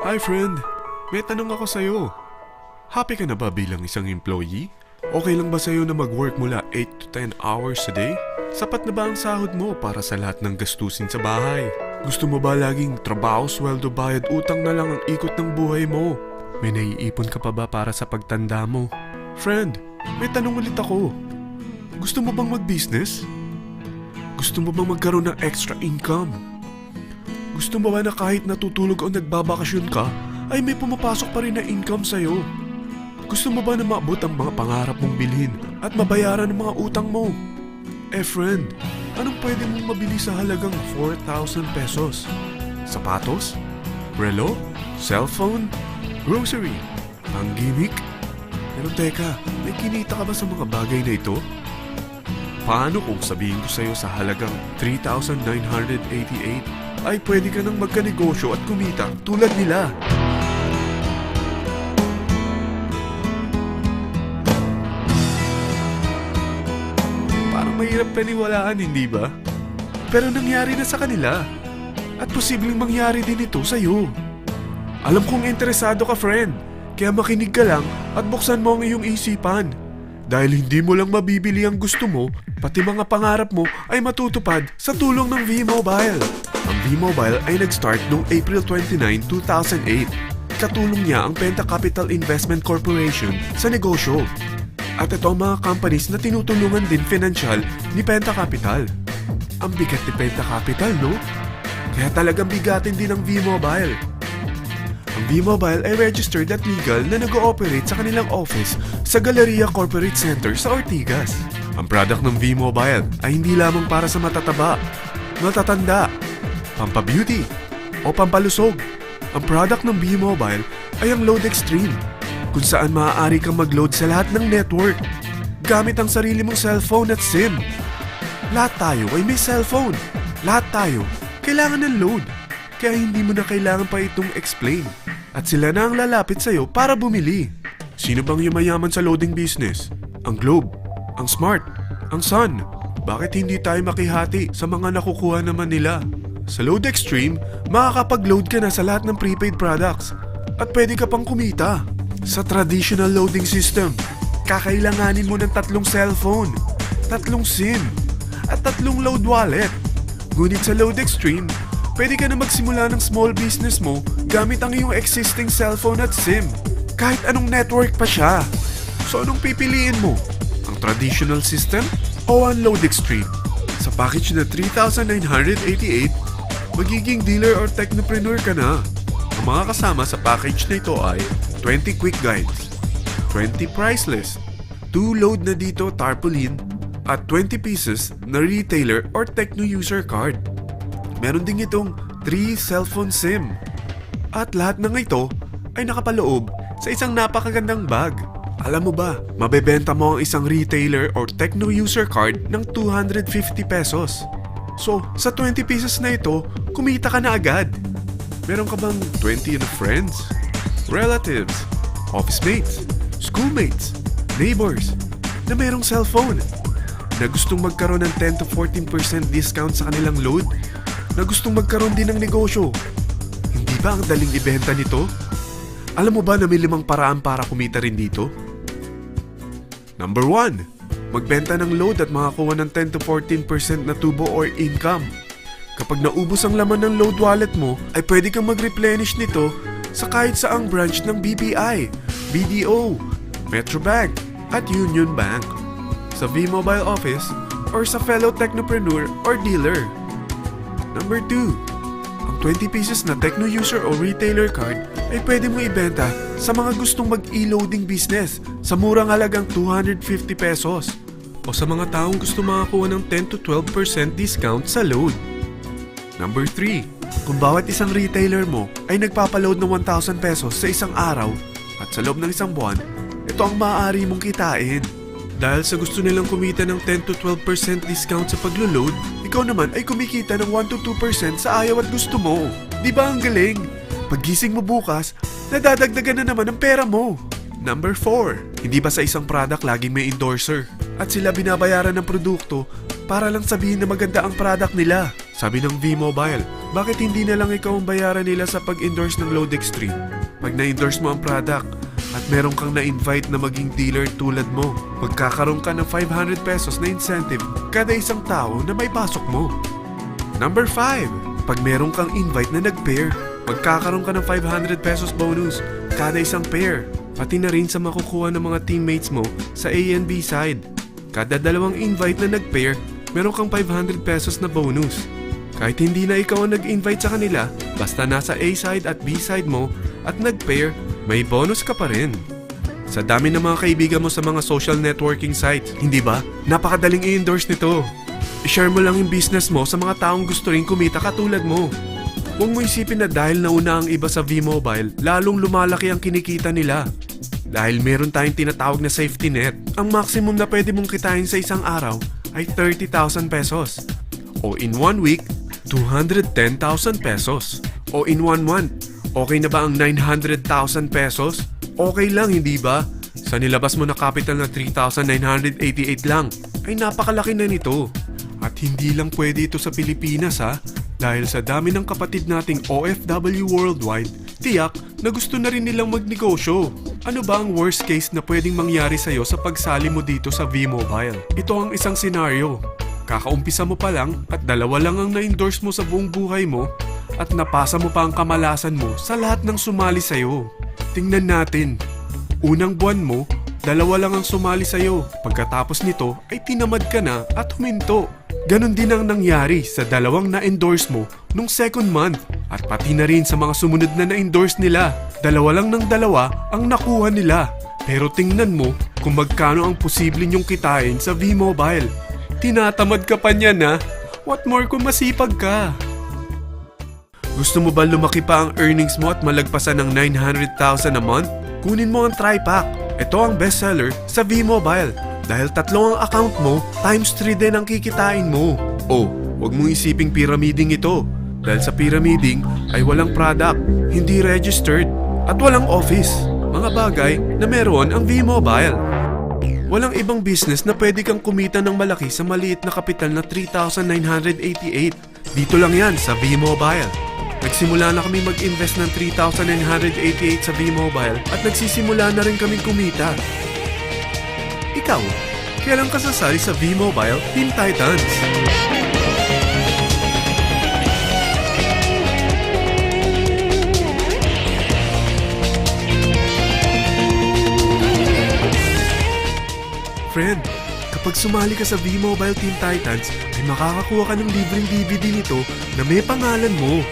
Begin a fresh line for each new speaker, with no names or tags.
Hi friend, may tanong ako sa'yo. Happy ka na ba bilang isang employee? Okay lang ba sa'yo na mag-work mula 8 to 10 hours a day? Sapat na ba ang sahod mo para sa lahat ng gastusin sa bahay? Gusto mo ba laging trabaho, sweldo, bayad, utang na lang ang ikot ng buhay mo? May naiipon ka pa ba para sa pagtanda mo? Friend, may tanong ulit ako. Gusto mo bang mag-business? Gusto mo bang magkaroon ng extra income? Gusto mo ba na kahit natutulog o nagbabakasyon ka, ay may pumapasok pa rin na income sa'yo? Gusto mo ba na maabot ang mga pangarap mong bilhin at mabayaran ang mga utang mo? Friend, anong pwede mong mabili sa halagang 4,000 pesos? Sapatos? Relo? Cellphone? Grocery? Ang gimmick? Pero teka, may kinita ka ba sa mga bagay na ito? Paano kung sabihin ko sa'yo sa halagang 3,988 ay pwede ka nang magkanegosyo at kumita tulad nila? Parang mahirap paniwalaan, hindi ba? Pero nangyari na sa kanila. At posibleng mangyari din ito sa'yo. Alam kong interesado ka, friend. Kaya makinig ka lang at buksan mo ang iyong isipan. Dahil hindi mo lang mabibili ang gusto mo, pati mga pangarap mo ay matutupad sa tulong ng V-Mobile. Ang V-Mobile ay nag-start noong April 29, 2008. Katulong niya ang Penta Capital Investment Corporation sa negosyo. At ito ang mga companies na tinutulungan din financial ni Penta Capital. Ang bigat ni Penta Capital, no? Kaya talagang bigatin din ang V-Mobile. Ang V-Mobile ay registered at legal na nag-ooperate sa kanilang office sa Galleria Corporate Center sa Ortigas. Ang product ng V-Mobile ay hindi lamang para sa matataba, matatanda, pampabeauty, o pampalusog. Ang product ng V-Mobile ay ang Load Extreme, kung saan maaari kang mag-load sa lahat ng network gamit ang sarili mong cellphone at SIM. Lahat tayo ay may cellphone. Lahat tayo kailangan ng load. Kaya hindi mo na kailangan pa itong explain. At sila na ang lalapit sa'yo para bumili. Sino bang yumayaman sa loading business? Ang Globe, ang Smart, ang Sun. Bakit hindi tayo makihati sa mga nakukuha naman nila? Sa Load Extreme, makakapag-load ka na sa lahat ng prepaid products. At pwede ka pang kumita. Sa traditional loading system, kakailanganin mo ng 3 cellphone, 3 SIM, at 3 load wallet. Ngunit sa Load Extreme, pwede ka na magsimula ng small business mo gamit ang iyong existing cellphone at SIM. Kahit anong network pa siya. So anong pipiliin mo? Ang traditional system o ang Load Extreme? Sa package na 3,988, magiging dealer or technopreneur ka na. Ang mga kasama sa package na ito ay 20 quick guides, 20 price list, 2 load na dito tarpaulin, at 20 pieces na retailer or techno user card. Meron din itong 3 cellphone SIM. At lahat ng ito ay nakapaloob sa isang napakagandang bag. Alam mo ba, mabebenta mo ang isang retailer or techno user card ng 250 pesos. So, sa 20 pieces na ito, kumita ka na agad. Meron ka bang 20 na friends, relatives, office mates, schoolmates, neighbors na merong cellphone? Na gustong magkaroon ng 10 to 14% discount sa kanilang load? Na gustong magkaroon din ng negosyo? Hindi ba ang daling ibenta nito? Alam mo ba na may 5 paraan para kumita rin dito? Number 1. Magbenta ng load at makakuha ng 10 to 14% na tubo or income. Kapag naubos ang laman ng load wallet mo, ay pwede kang mag-replenish nito sa kahit saang branch ng BPI, BDO, Metrobank, at Union Bank, sa V-Mobile office, or sa fellow technopreneur or dealer. Number 2. Ang 20 pieces na techno user o retailer card ay pwede mo ibenta sa mga gustong mag-e-loading business sa murang halagang 250 pesos o sa mga taong gusto makakuha ng 10 to 12% discount sa load. Number 3. Kung bawat isang retailer mo ay nagpapaload ng 1,000 pesos sa isang araw at sa loob ng isang buwan, ito ang maaari mong kitain. Dahil sa gusto nilang kumita ng 10 to 12% discount sa paglo-load, ikaw naman ay kumikita ng 1 to 2% sa ayaw at gusto mo. Di ba ang galing? Paggising mo bukas, nadadagdagan na naman ang pera mo. Number 4. Hindi ba sa isang product laging may endorser? At sila binabayaran ng produkto para lang sabihin na maganda ang product nila. Sabi ng V-Mobile, bakit hindi na lang ikaw ang bayaran nila sa pag-endorse ng Load Extreme? Pag na-endorse mo ang product at meron kang na-invite na maging dealer tulad mo, magkakaroon ka ng 500 pesos na incentive kada isang tao na may pasok mo. Number 5. Pag meron kang invite na nag-pair, magkakaroon ka ng 500 pesos bonus kada isang pair. Pati na rin sa makukuha ng mga teammates mo sa A and B side. Kada dalawang invite na nag-pair, meron kang 500 pesos na bonus. Kahit hindi na ikaw ang nag-invite sa kanila, basta nasa A side at B side mo at nag-pair, may bonus ka pa rin. Sa dami ng mga kaibigan mo sa mga social networking sites, hindi ba? Napakadaling i-endorse nito. I-share mo lang yung business mo sa mga taong gusto rin kumita katulad mo. Huwag mo isipin na dahil nauna ang iba sa V-Mobile, lalong lumalaki ang kinikita nila. Dahil meron tayong tinatawag na safety net, ang maximum na pwede mong kitain sa isang araw ay 30,000 pesos. O in 1 week, 210,000 pesos. O in 1 month, okay na ba ang 900,000 pesos? Okay lang, hindi ba? Sa nilabas mo na capital na 3,988 lang, ay napakalaki na nito. At hindi lang pwede ito sa Pilipinas ha, dahil sa dami ng kapatid nating OFW worldwide, tiyak na gusto na rin nilang magnegosyo. Ano ba ang worst case na pwedeng mangyari sa'yo sa pagsali mo dito sa V-Mobile? Ito ang isang senaryo. Kakaumpisa mo pa lang at dalawa lang ang na-endorse mo sa buong buhay mo at napasa mo pa ang kamalasan mo sa lahat ng sumali sa'yo. Tingnan natin. Unang buwan mo, dalawa lang ang sumali sa'yo. Pagkatapos nito ay tinamad ka na at huminto. Ganon din ang nangyari sa dalawang na-endorse mo nung second month at pati na rin sa mga sumunod na na-endorse nila. Dalawa lang ng dalawa ang nakuha nila. Pero tingnan mo kung magkano ang posible nyong kitain sa V-Mobile. Tinatamad ka pa niyan ha? What more kung masipag ka? Gusto mo ba lumaki pa ang earnings mo at malagpasan ng 900,000 a month? Kunin mo ang TriPack. Ito ang bestseller sa V-Mobile. Dahil 3 ang account mo, times 3 din ang kikitain mo. Oh, huwag mong isiping pyramiding ito. Dahil sa pyramiding ay walang product, hindi registered, at walang office. Mga bagay na meron ang V-Mobile. Walang ibang business na pwede kang kumita ng malaki sa maliit na kapital na 3,988. Dito lang yan sa V-Mobile. Nagsimula na kami mag-invest ng 3,988 sa V-Mobile at nagsisimula na rin kaming kumita. Ikaw, kailan ka sasali sa V-Mobile Team Titans? Friend, kapag sumali ka sa V-Mobile Team Titans, ay makakakuha ka ng libreng DVD nito na may pangalan mo.